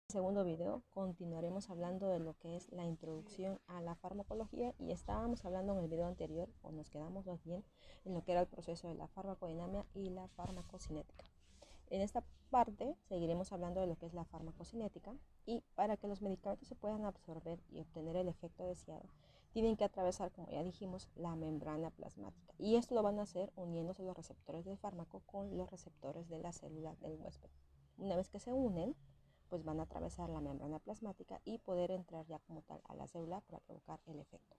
Segundo video continuaremos hablando de lo que es la introducción a la farmacología y estábamos hablando en el video anterior, o nos quedamos más bien, en lo que era el proceso de la farmacodinamia y la farmacocinética. En esta parte seguiremos hablando de lo que es la farmacocinética y para que los medicamentos se puedan absorber y obtener el efecto deseado, tienen que atravesar, como ya dijimos, la membrana plasmática. Y esto lo van a hacer uniéndose los receptores del fármaco con los receptores de la célula del huésped. Una vez que se unen, pues van a atravesar la membrana plasmática y poder entrar ya como tal a la célula para provocar el efecto.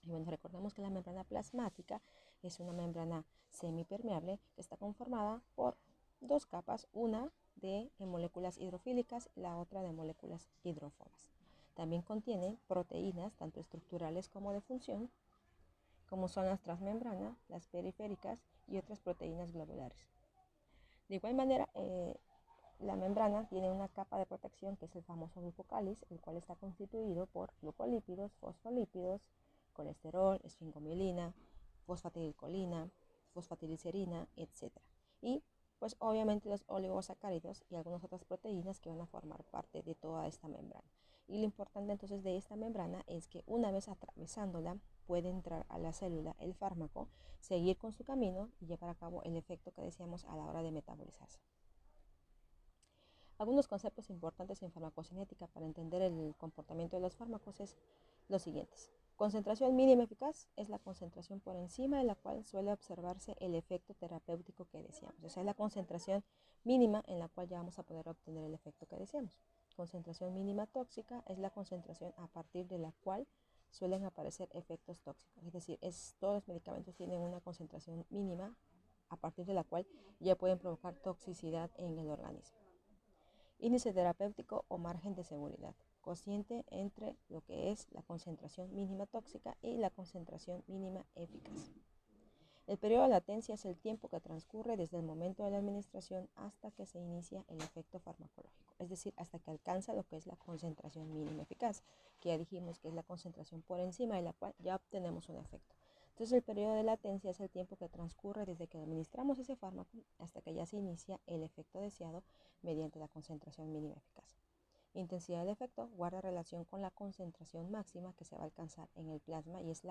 Y bueno, recordemos que la membrana plasmática es una membrana semipermeable que está conformada por dos capas, una de moléculas hidrofílicas y la otra de moléculas hidrófobas. También contiene proteínas, tanto estructurales como de función, como son las transmembranas, las periféricas y otras proteínas globulares. De igual manera, la membrana tiene una capa de protección que es el famoso glucocáliz, el cual está constituido por glucolípidos, fosfolípidos, colesterol, esfingomielina, fosfatidilcolina, fosfatilicerina, etc. Y pues obviamente los oligosacáridos y algunas otras proteínas que van a formar parte de toda esta membrana. Y lo importante entonces de esta membrana es que una vez atravesándola puede entrar a la célula el fármaco, seguir con su camino y llevar a cabo el efecto que decíamos a la hora de metabolizarse. Algunos conceptos importantes en farmacocinética para entender el comportamiento de los fármacos es los siguientes. Concentración mínima eficaz es la concentración por encima de la cual suele observarse el efecto terapéutico que deseamos. O sea, es la concentración mínima en la cual ya vamos a poder obtener el efecto que deseamos. Concentración mínima tóxica es la concentración a partir de la cual suelen aparecer efectos tóxicos. Es decir, todos los medicamentos tienen una concentración mínima a partir de la cual ya pueden provocar toxicidad en el organismo. Índice terapéutico o margen de seguridad, cociente entre lo que es la concentración mínima tóxica y la concentración mínima eficaz. El periodo de latencia es el tiempo que transcurre desde el momento de la administración hasta que se inicia el efecto farmacológico, es decir, hasta que alcanza lo que es la concentración mínima eficaz, que ya dijimos que es la concentración por encima de la cual ya obtenemos un efecto. Entonces el periodo de latencia es el tiempo que transcurre desde que administramos ese fármaco hasta que ya se inicia el efecto deseado mediante la concentración mínima eficaz. Intensidad del efecto guarda relación con la concentración máxima que se va a alcanzar en el plasma y es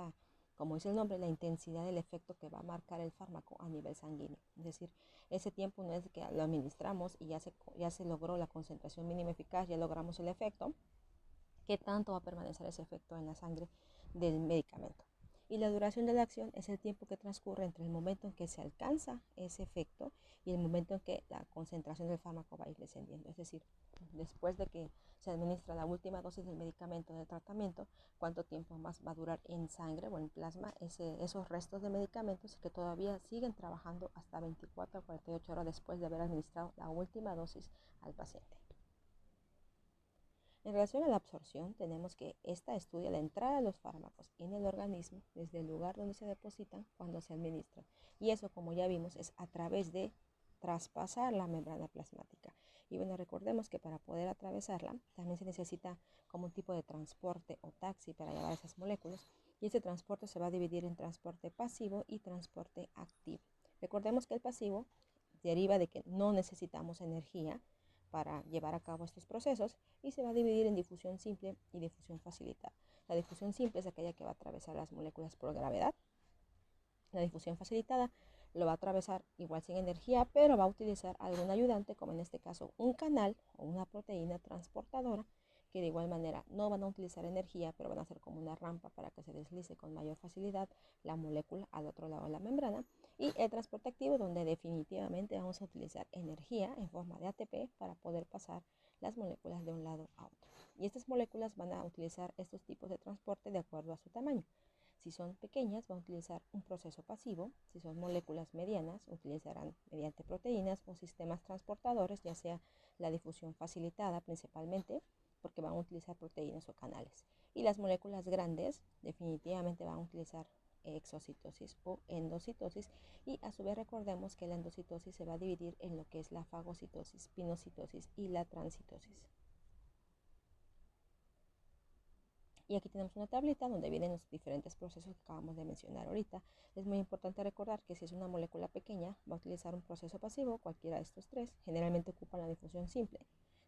como dice el nombre, la intensidad del efecto que va a marcar el fármaco a nivel sanguíneo. Es decir, ese tiempo no es que lo administramos y ya se logró la concentración mínima eficaz, ya logramos el efecto. ¿Qué tanto va a permanecer ese efecto en la sangre del medicamento? Y la duración de la acción es el tiempo que transcurre entre el momento en que se alcanza ese efecto y el momento en que la concentración del fármaco va a ir descendiendo. Es decir, después de que se administra la última dosis del medicamento del tratamiento, cuánto tiempo más va a durar en sangre o en plasma esos restos de medicamentos que todavía siguen trabajando hasta 24 a 48 horas después de haber administrado la última dosis al paciente. En relación a la absorción, tenemos que esta estudia la entrada de los fármacos en el organismo desde el lugar donde se depositan cuando se administran. Y eso, como ya vimos, es a través de traspasar la membrana plasmática. Y bueno, recordemos que para poder atravesarla también se necesita como un tipo de transporte o taxi para llevar esas moléculas. Y ese transporte se va a dividir en transporte pasivo y transporte activo. Recordemos que el pasivo deriva de que no necesitamos energía para llevar a cabo estos procesos y se va a dividir en difusión simple y difusión facilitada. La difusión simple es aquella que va a atravesar las moléculas por gravedad. La difusión facilitada lo va a atravesar igual sin energía, pero va a utilizar algún ayudante, como en este caso un canal o una proteína transportadora, que de igual manera no van a utilizar energía, pero van a ser como una rampa para que se deslice con mayor facilidad la molécula al otro lado de la membrana. Y el transporte activo, donde definitivamente vamos a utilizar energía en forma de ATP para poder pasar las moléculas de un lado a otro. Y estas moléculas van a utilizar estos tipos de transporte de acuerdo a su tamaño. Si son pequeñas, van a utilizar un proceso pasivo. Si son moléculas medianas, utilizarán mediante proteínas o sistemas transportadores, ya sea la difusión facilitada principalmente, porque van a utilizar proteínas o canales. Y las moléculas grandes definitivamente van a utilizar exocitosis o endocitosis, y a su vez recordemos que la endocitosis se va a dividir en lo que es la fagocitosis, pinocitosis y la transitosis. Y aquí tenemos una tablita donde vienen los diferentes procesos que acabamos de mencionar ahorita. Es muy importante recordar que si es una molécula pequeña, va a utilizar un proceso pasivo, cualquiera de estos tres. Generalmente ocupan la difusión simple.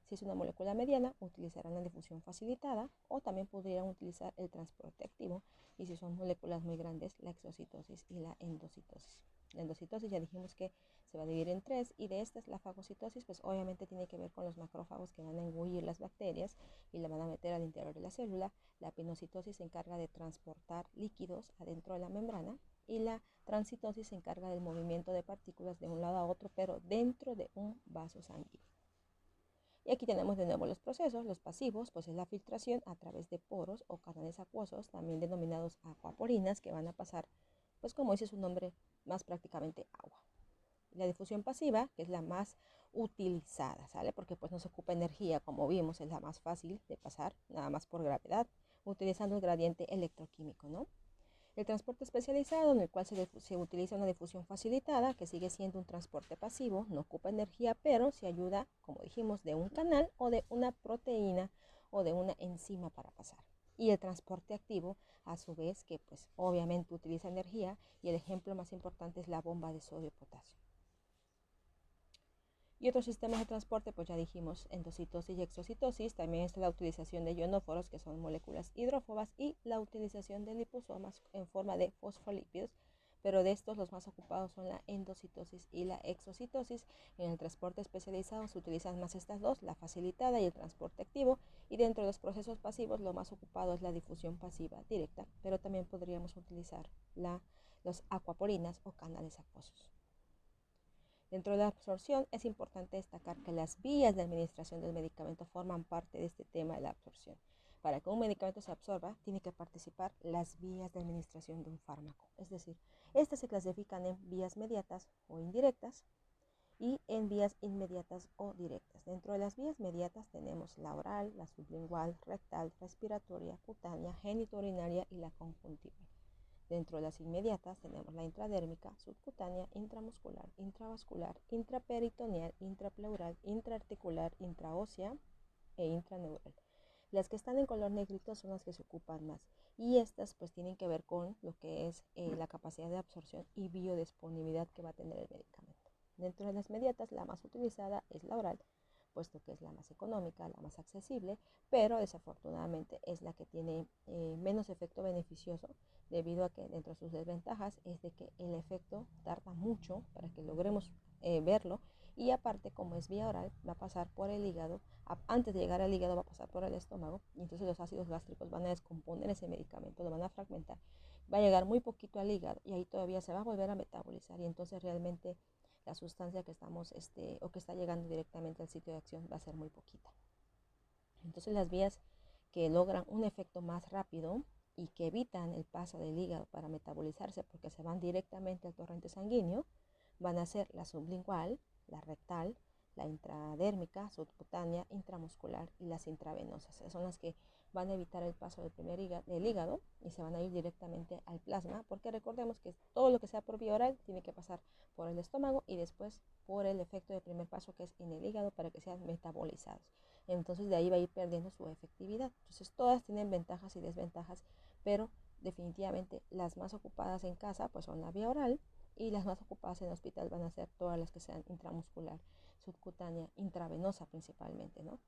Si es una molécula mediana, utilizarán la difusión facilitada o también podrían utilizar el transporte activo. Y si son moléculas muy grandes, la exocitosis y la endocitosis. La endocitosis ya dijimos que se va a dividir en tres, y de estas la fagocitosis pues obviamente tiene que ver con los macrófagos que van a engullir las bacterias y la van a meter al interior de la célula. La pinocitosis se encarga de transportar líquidos adentro de la membrana, y la transitosis se encarga del movimiento de partículas de un lado a otro, pero dentro de un vaso sanguíneo. Y aquí tenemos de nuevo los procesos. Los pasivos, pues es la filtración a través de poros o canales acuosos, también denominados acuaporinas, que van a pasar, pues como dice su nombre, más prácticamente agua. La difusión pasiva, que es la más utilizada, ¿sale? Porque pues no se ocupa energía, como vimos, es la más fácil de pasar, nada más por gravedad, utilizando el gradiente electroquímico, ¿no? El transporte especializado, en el cual se utiliza una difusión facilitada, que sigue siendo un transporte pasivo, no ocupa energía, pero se ayuda, como dijimos, de un canal o de una proteína o de una enzima para pasar. Y el transporte activo, a su vez, que pues obviamente utiliza energía, y el ejemplo más importante es la bomba de sodio-potasio. Y otros sistemas de transporte, pues ya dijimos, endocitosis y exocitosis. También está la utilización de ionóforos, que son moléculas hidrófobas, y la utilización de liposomas en forma de fosfolípidos. Pero de estos los más ocupados son la endocitosis y la exocitosis. En el transporte especializado se utilizan más estas dos, la facilitada y el transporte activo. Y dentro de los procesos pasivos lo más ocupado es la difusión pasiva directa, pero también podríamos utilizar los acuaporinas o canales acuosos. Dentro de la absorción es importante destacar que las vías de administración del medicamento forman parte de este tema de la absorción. Para que un medicamento se absorba, tiene que participar las vías de administración de un fármaco. Es decir, estas se clasifican en vías mediatas o indirectas y en vías inmediatas o directas. Dentro de las vías mediatas tenemos la oral, la sublingual, rectal, respiratoria, cutánea, genitourinaria y la conjuntival. Dentro de las inmediatas tenemos la intradérmica, subcutánea, intramuscular, intravascular, intraperitoneal, intrapleural, intraarticular, intraósea e intraneural. Las que están en color negrito son las que se ocupan más, y estas pues tienen que ver con lo que es la capacidad de absorción y biodisponibilidad que va a tener el medicamento. Dentro de las mediatas, la más utilizada es la oral, puesto que es la más económica, la más accesible, pero desafortunadamente es la que tiene menos efecto beneficioso, debido a que dentro de sus desventajas es de que el efecto tarda mucho para que logremos verlo, y aparte, como es vía oral, va a pasar por el hígado. Antes de llegar al hígado va a pasar por el estómago, y entonces los ácidos gástricos van a descomponer ese medicamento, lo van a fragmentar, va a llegar muy poquito al hígado y ahí todavía se va a volver a metabolizar, y entonces realmente la sustancia que estamos o que está llegando directamente al sitio de acción va a ser muy poquita. Entonces las vías que logran un efecto más rápido y que evitan el paso del hígado para metabolizarse, porque se van directamente al torrente sanguíneo, van a ser la sublingual, la rectal, la intradérmica, subcutánea, intramuscular y las intravenosas. Esas son las que van a evitar el paso del hígado y se van a ir directamente al plasma, porque recordemos que todo lo que sea por vía oral tiene que pasar por el estómago y después por el efecto de primer paso, que es en el hígado, para que sean metabolizados. Entonces de ahí va a ir perdiendo su efectividad. Entonces todas tienen ventajas y desventajas, pero definitivamente las más ocupadas en casa pues son la vía oral, y las más ocupadas en el hospital van a ser todas las que sean intramuscular, subcutánea, intravenosa principalmente, ¿no?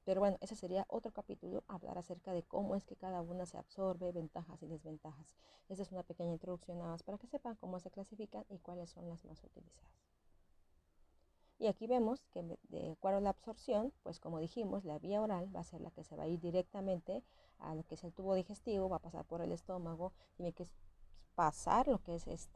Pero bueno, ese sería otro capítulo, hablar acerca de cómo es que cada una se absorbe, ventajas y desventajas. Esta es una pequeña introducción nada más para que sepan cómo se clasifican y cuáles son las más utilizadas. Y aquí vemos que de acuerdo a la absorción, pues como dijimos, la vía oral va a ser la que se va a ir directamente a lo que es el tubo digestivo, va a pasar por el estómago, tiene que pasar lo que es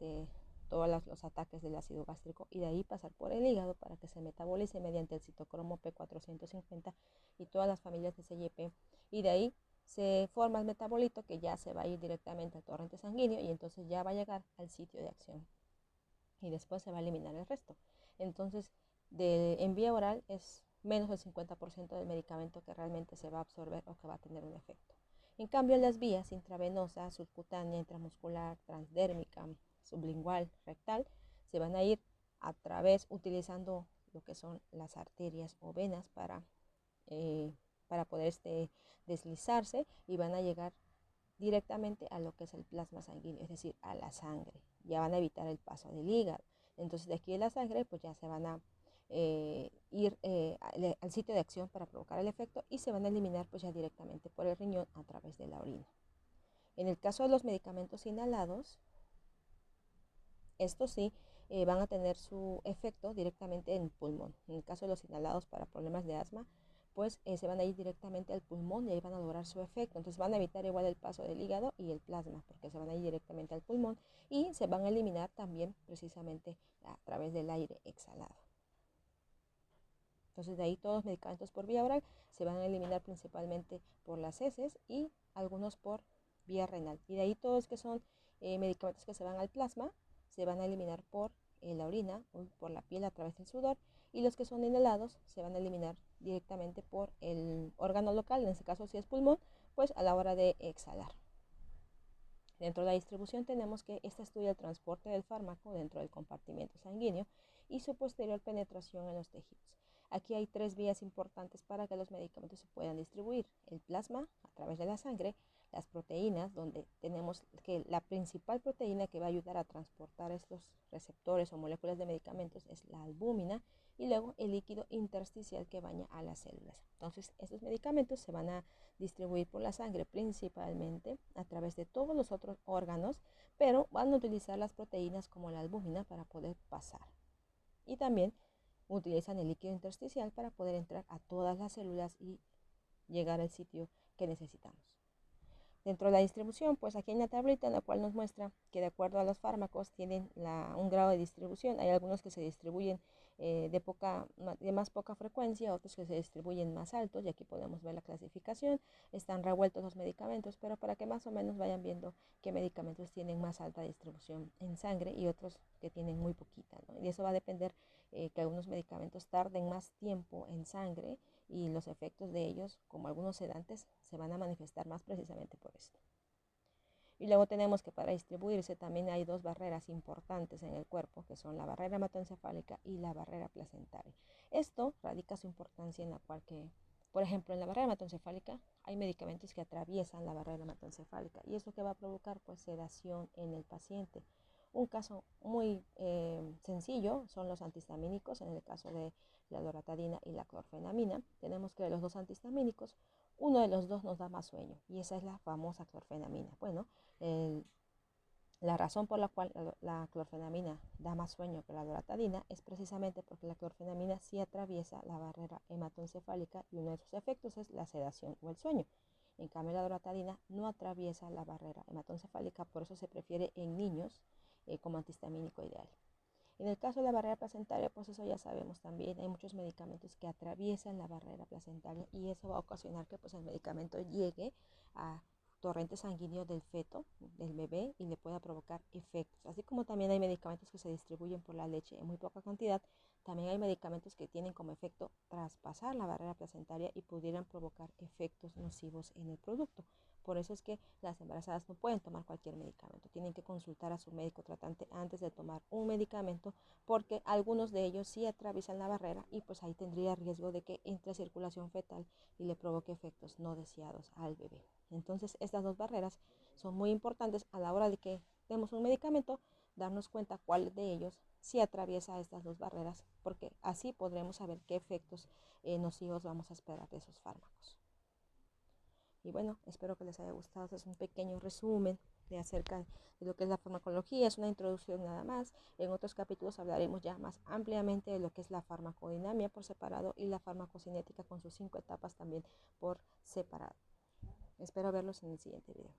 todos los ataques del ácido gástrico, y de ahí pasar por el hígado para que se metabolice mediante el citocromo P450 y todas las familias de CYP, y de ahí se forma el metabolito que ya se va a ir directamente al torrente sanguíneo, y entonces ya va a llegar al sitio de acción y después se va a eliminar el resto. Entonces en vía oral es menos del 50% del medicamento que realmente se va a absorber o que va a tener un efecto. En cambio, en las vías intravenosa, subcutánea, intramuscular, transdérmica, sublingual, rectal, se van a ir a través, utilizando lo que son las arterias o venas para poder deslizarse, y van a llegar directamente a lo que es el plasma sanguíneo, es decir, a la sangre. Ya van a evitar el paso del hígado. Entonces de aquí de la sangre pues ya se van a ir al sitio de acción para provocar el efecto y se van a eliminar pues ya directamente por el riñón a través de la orina. En el caso de los medicamentos inhalados, estos sí van a tener su efecto directamente en el pulmón. En el caso de los inhalados para problemas de asma, pues se van a ir directamente al pulmón y ahí van a lograr su efecto. Entonces van a evitar igual el paso del hígado y el plasma, porque se van a ir directamente al pulmón y se van a eliminar también precisamente a través del aire exhalado. Entonces de ahí todos los medicamentos por vía oral se van a eliminar principalmente por las heces y algunos por vía renal. Y de ahí todos que son medicamentos que se van al plasma se van a eliminar por la orina o por la piel a través del sudor, y los que son inhalados se van a eliminar directamente por el órgano local, en este caso si es pulmón, pues a la hora de exhalar. Dentro de la distribución tenemos que esta estudia el transporte del fármaco dentro del compartimiento sanguíneo y su posterior penetración en los tejidos. Aquí hay 3 vías importantes para que los medicamentos se puedan distribuir: el plasma a través de la sangre, las proteínas, donde tenemos que la principal proteína que va a ayudar a transportar estos receptores o moléculas de medicamentos es la albúmina, y luego el líquido intersticial que baña a las células. Entonces estos medicamentos se van a distribuir por la sangre principalmente a través de todos los otros órganos, pero van a utilizar las proteínas como la albúmina para poder pasar. Y también utilizan el líquido intersticial para poder entrar a todas las células y llegar al sitio que necesitamos. Dentro de la distribución, pues aquí hay una tablita en la cual nos muestra que de acuerdo a los fármacos tienen un grado de distribución. Hay algunos que se distribuyen de más poca frecuencia, otros que se distribuyen más altos, y aquí podemos ver la clasificación. Están revueltos los medicamentos, pero para que más o menos vayan viendo qué medicamentos tienen más alta distribución en sangre y otros que tienen muy poquita, ¿no? Y eso va a depender que algunos medicamentos tarden más tiempo en sangre y los efectos de ellos, como algunos sedantes, se van a manifestar más precisamente por esto. Y luego tenemos que para distribuirse también hay 2 barreras importantes en el cuerpo, que son la barrera hematoencefálica y la barrera placentaria. Esto radica su importancia en la cual que, por ejemplo, en la barrera hematoencefálica hay medicamentos que atraviesan la barrera hematoencefálica y eso que va a provocar pues sedación en el paciente. Un caso muy sencillo son los antihistamínicos. En el caso de la loratadina y la clorfenamina, tenemos que los 2 antihistamínicos, uno de los 2 nos da más sueño, y esa es la famosa clorfenamina. Bueno, la razón por la cual la clorfenamina da más sueño que la loratadina es precisamente porque la clorfenamina sí atraviesa la barrera hematoencefálica y uno de sus efectos es la sedación o el sueño. En cambio, la loratadina no atraviesa la barrera hematoencefálica, por eso se prefiere en niños como antihistamínico ideal. En el caso de la barrera placentaria, pues eso ya sabemos también, hay muchos medicamentos que atraviesan la barrera placentaria y eso va a ocasionar que pues el medicamento llegue a torrente sanguíneo del feto, del bebé, y le pueda provocar efectos. Así como también hay medicamentos que se distribuyen por la leche en muy poca cantidad, también hay medicamentos que tienen como efecto traspasar la barrera placentaria y pudieran provocar efectos nocivos en el producto. Por eso es que las embarazadas no pueden tomar cualquier medicamento, tienen que consultar a su médico tratante antes de tomar un medicamento, porque algunos de ellos sí atraviesan la barrera y pues ahí tendría riesgo de que entre circulación fetal y le provoque efectos no deseados al bebé. Entonces estas 2 barreras son muy importantes a la hora de que demos un medicamento, darnos cuenta cuál de ellos sí atraviesa estas 2 barreras, porque así podremos saber qué efectos nocivos vamos a esperar de esos fármacos. Y bueno, espero que les haya gustado. Este es un pequeño resumen de acerca de lo que es la farmacología, es una introducción nada más. En otros capítulos hablaremos ya más ampliamente de lo que es la farmacodinamia por separado y la farmacocinética con sus 5 etapas también por separado. Espero verlos en el siguiente video.